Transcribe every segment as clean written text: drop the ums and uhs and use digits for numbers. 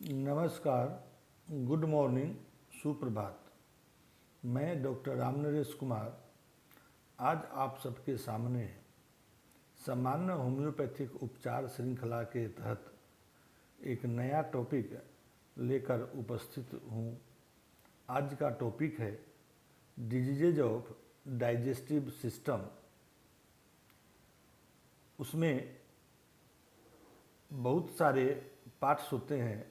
नमस्कार, good morning, सुप्रभात। मैं डॉक्टर रामनरेश कुमार आज आप सबके सामने सामान्य होम्योपैथिक उपचार श्रृंखला के तहत एक नया टॉपिक लेकर उपस्थित हूँ। आज का टॉपिक है डिजीजेज ऑफ डाइजेस्टिव सिस्टम। उसमें बहुत सारे पार्ट्स होते हैं।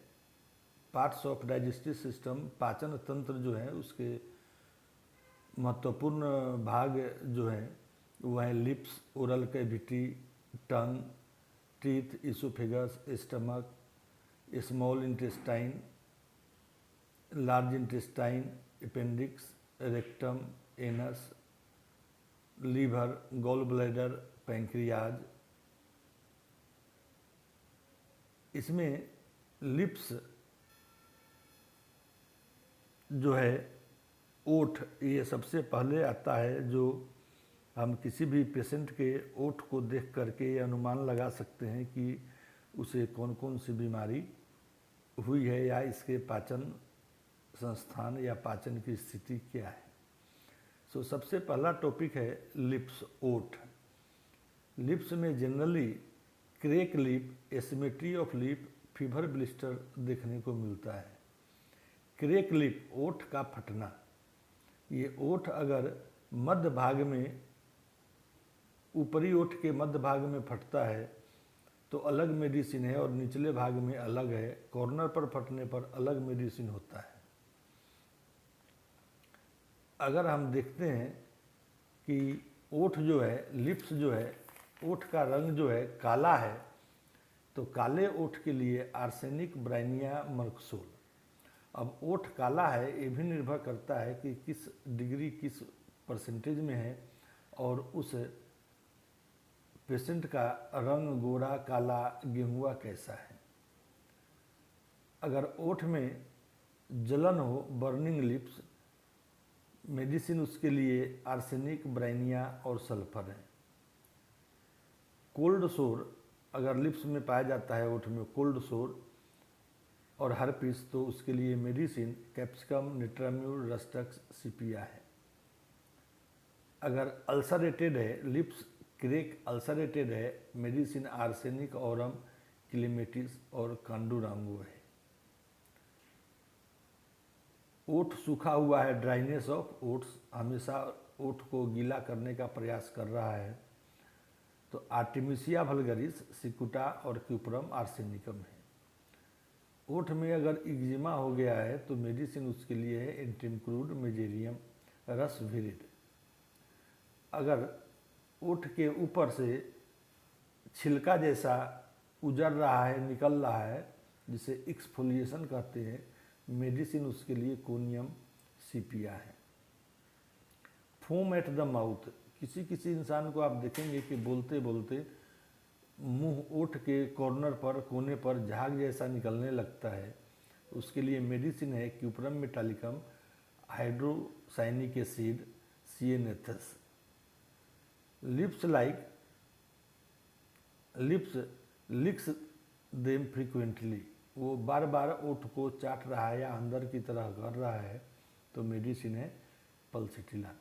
पार्ट्स ऑफ डाइजेस्टिव सिस्टम, पाचन तंत्र जो है उसके महत्वपूर्ण भाग जो हैं वह है lips, oral cavity, tongue, teeth, oesophagus, stomach, small intestine, large intestine, appendix, rectum, anus, liver, gall bladder, pancreas. इसमें लिप्स जो है ओठ, ये सबसे पहले आता है। जो हम किसी भी पेशेंट के ओठ को देख करके ये अनुमान लगा सकते हैं कि उसे कौन कौन सी बीमारी हुई है या इसके पाचन संस्थान या पाचन की स्थिति क्या है। सबसे पहला टॉपिक है लिप्स, ओठ। लिप्स में generally crack lip, asymmetry of lip, fever blister देखने को मिलता है। क्रैक लिप, ओठ का फटना। ये ओठ अगर मध्य भाग में, ऊपरी ओठ के मध्य भाग में फटता है तो अलग मेडिसिन है, और निचले भाग में अलग है। कॉर्नर पर फटने पर अलग मेडिसिन होता है। अगर हम देखते हैं कि ओठ जो है, लिप्स जो है, ओठ का रंग जो है काला है, तो काले ओठ के लिए आर्सेनिक ब्राइनिया मर्कसोल। अब ओठ काला है, ये भी निर्भर करता है कि किस डिग्री, किस परसेंटेज में है, और उस पेशेंट का रंग गोरा, काला, गेहुआ कैसा है। अगर ओठ में जलन हो, बर्निंग लिप्स, मेडिसिन उसके लिए आर्सेनिक, ब्राइनिया और सल्फर है। कोल्ड सोर, अगर लिप्स में पाया जाता है, ओठ में कोल्ड सोर और हर्पिस, तो उसके लिए मेडिसिन कैप्सिकम, निट्राम्यूल, रस्टक्स, सीपिया है। अगर अल्सरेटेड है, लिप्स क्रैक अल्सरेटेड है, मेडिसिन आर्सेनिक, औरम, क्लेमेटिस और कांडूरांगो है। ओठ सूखा हुआ है, ड्राइनेस ऑफ ओट्स, हमेशा ओठ को गीला करने का प्रयास कर रहा है, तो आर्टेमिसिया वल्गरिस, सिकुटा और क्यूपरम आर्सेनिकम है। ओठ में अगर इग्जिमा हो गया है तो मेडिसिन उसके लिए है एंटिमक्रूड, मेजेरियम, रस विरिड। अगर ओठ के ऊपर से छिलका जैसा उजड़ रहा है, निकल रहा है, जिसे एक्सफोलिएशन कहते हैं, मेडिसिन उसके लिए कोनियम, सीपिया है। फोम एट द माउथ, किसी किसी इंसान को आप देखेंगे कि बोलते बोलते मुंह, ओठ के कॉर्नर पर, कोने पर झाग जैसा निकलने लगता है। उसके लिए मेडिसिन है cuprum metallicum, hydrocyanic acid, ceanothus. Lips licks them frequently, वो बार बार ओठ को चाट रहा है या अंदर की तरह कर रहा है, तो मेडिसिन है पल्सिटिला।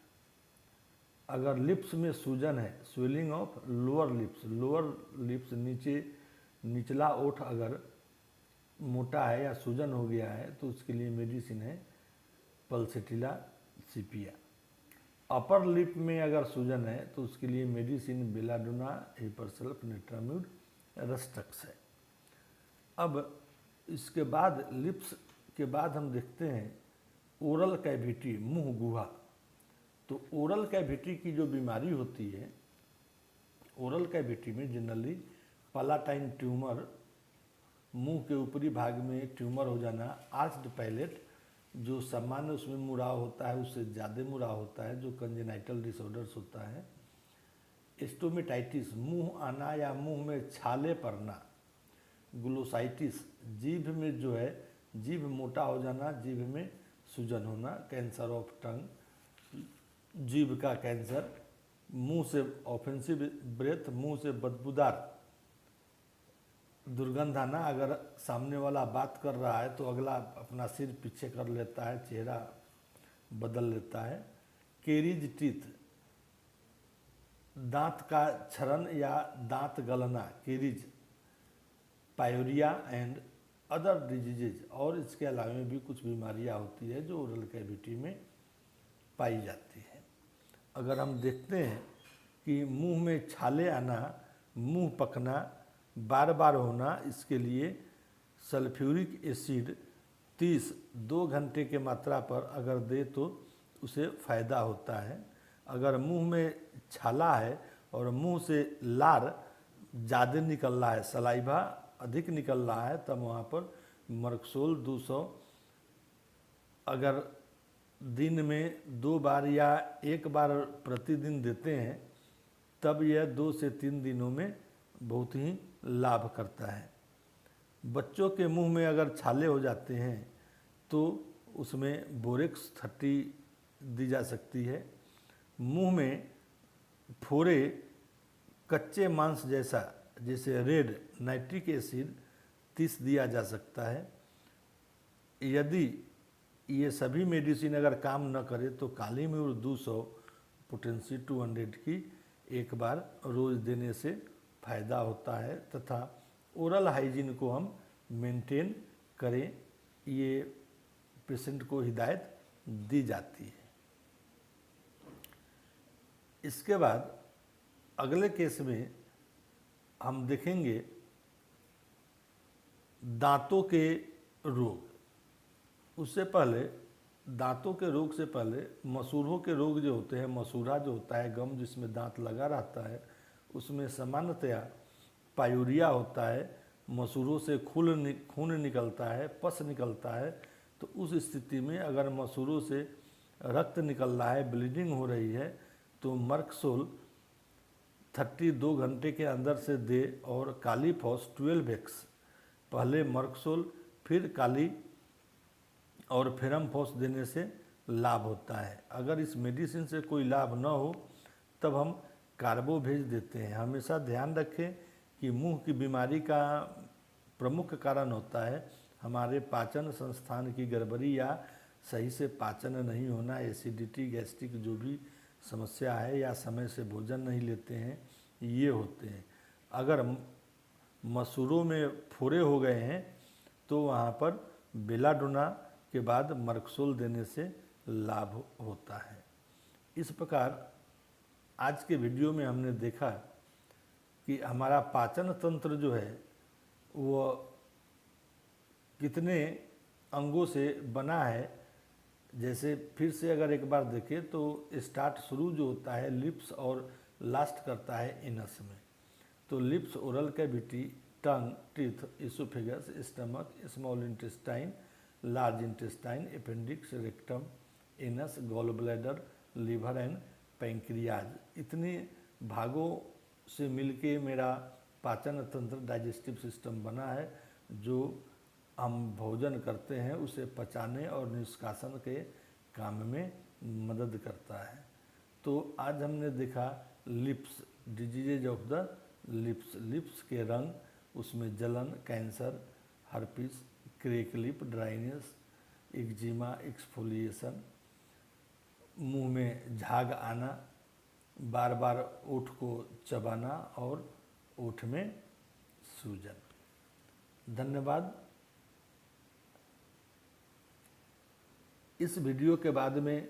अगर लिप्स में सूजन है, स्वेलिंग ऑफ लोअर लिप्स, निचला ओठ अगर मोटा है या सूजन हो गया है, तो उसके लिए मेडिसिन है पल्सेटिला, सीपिया। अपर लिप में अगर सूजन है तो उसके लिए मेडिसिन बेलाडोना, हिपरसल्फ, निट्राम्यूड, रस्टक्स है। अब इसके बाद, लिप्स के बाद हम देखते हैं ओरल कैविटी, मुंह गुहा। तो ओरल कैविटी की जो बीमारी होती है, ओरल कैविटी में जनरली पालाटाइन ट्यूमर, मुंह के ऊपरी भाग में ट्यूमर हो जाना, आर्च्ड पैलेट, जो सामान्य उसमें मुड़ाव होता है उससे ज़्यादा मुड़ाव होता है, जो कंजेनाइटल डिसऑर्डर्स होता है। स्टोमेटाइटिस, मुंह आना या मुंह में छाले पड़ना। ग्लोसाइटिस, जीभ में जो है, जीभ मोटा हो जाना, जीभ में सूजन होना। कैंसर ऑफ टंग, जीभ का कैंसर। मुंह से ऑफेंसिव ब्रेथ, मुंह से बदबूदार दुर्गंध आना, अगर सामने वाला बात कर रहा है तो अगला अपना सिर पीछे कर लेता है, चेहरा बदल लेता है। केरीज टीथ, दांत का क्षरण या दांत गलना, caries, pyorrhoea and other diseases, और इसके अलावा भी कुछ बीमारियां होती है जो ओरल कैविटी में पाई जाती है। अगर हम देखते हैं कि मुंह में छाले आना, मुंह पकना, बार बार होना, इसके लिए सल्फ्यूरिक एसिड 30 2 घंटे के मात्रा पर अगर दे तो उसे फ़ायदा होता है। अगर मुंह में छाला है और मुंह से लार ज़्यादा निकल रहा है, सलाइवा अधिक निकल रहा है, तब वहाँ पर मर्क्सोल 200 अगर दिन में 2 बार या 1 बार प्रतिदिन देते हैं तब यह 2 से 3 दिनों में बहुत ही लाभ करता है। बच्चों के मुंह में अगर छाले हो जाते हैं तो उसमें बोरेक्स 30 दी जा सकती है। मुंह में फोड़े, कच्चे मांस जैसा, जैसे रेड, नाइट्रिक एसिड 30 दिया जा सकता है। यदि ये सभी मेडिसिन अगर काम न करे तो काली म्यूर 200 पोटेंसी 200 की 1 बार रोज़ देने से फ़ायदा होता है, तथा ओरल हाइजीन को हम मेंटेन करें, ये पेशेंट को हिदायत दी जाती है। इसके बाद अगले केस में हम देखेंगे दांतों के रोग। उससे पहले, दांतों के रोग से पहले मसूड़ों के रोग जो होते हैं, मसूड़ा जो होता है, गम जिसमें दांत लगा रहता है, उसमें सामान्यतया पायूरिया होता है, मसूड़ों से खून निकलता है, पस निकलता है। तो उस स्थिति में अगर मसूड़ों से रक्त निकल रहा है, ब्लीडिंग हो रही है, तो मर्क्सोल 32 घंटे के अंदर से दे, और कालीफॉस 12x, पहले मर्क्सोल फिर काली और फेरमफॉस देने से लाभ होता है। अगर इस मेडिसिन से कोई लाभ न हो तब हम कार्बो भेज देते हैं। हमेशा ध्यान रखें कि मुंह की बीमारी का प्रमुख कारण होता है हमारे पाचन संस्थान की गड़बड़ी या सही से पाचन नहीं होना, एसिडिटी, गैस्ट्रिक जो भी समस्या है, या समय से भोजन नहीं लेते हैं, ये होते हैं। अगर मसूड़ों में फोड़े हो गए हैं तो वहाँ पर बेलाडोना के बाद मर्क्सोल देने से लाभ होता है। इस प्रकार आज के वीडियो में हमने देखा कि हमारा पाचन तंत्र जो है वो कितने अंगों से बना है। जैसे फिर से अगर एक बार देखें तो स्टार्ट शुरू जो होता है लिप्स और लास्ट करता है एनस में। तो lips, oral cavity, tongue, teeth, oesophagus, stomach, small intestine, large intestine, appendix, rectum, anus, gall bladder, liver and pancreas, इतने भागों से मिलके मेरा पाचन तंत्र, डाइजेस्टिव सिस्टम बना है, जो हम भोजन करते हैं उसे पचाने और निष्कासन के काम में मदद करता है। तो आज हमने देखा lips, diseases of the lips, lips के रंग, उसमें जलन, cancer, herpes, crack lip, dryness, eczema, exfoliation, मुंह में झाग आना, बार बार ओठ को चबाना और ओठ में सूजन। धन्यवाद। इस वीडियो के बाद में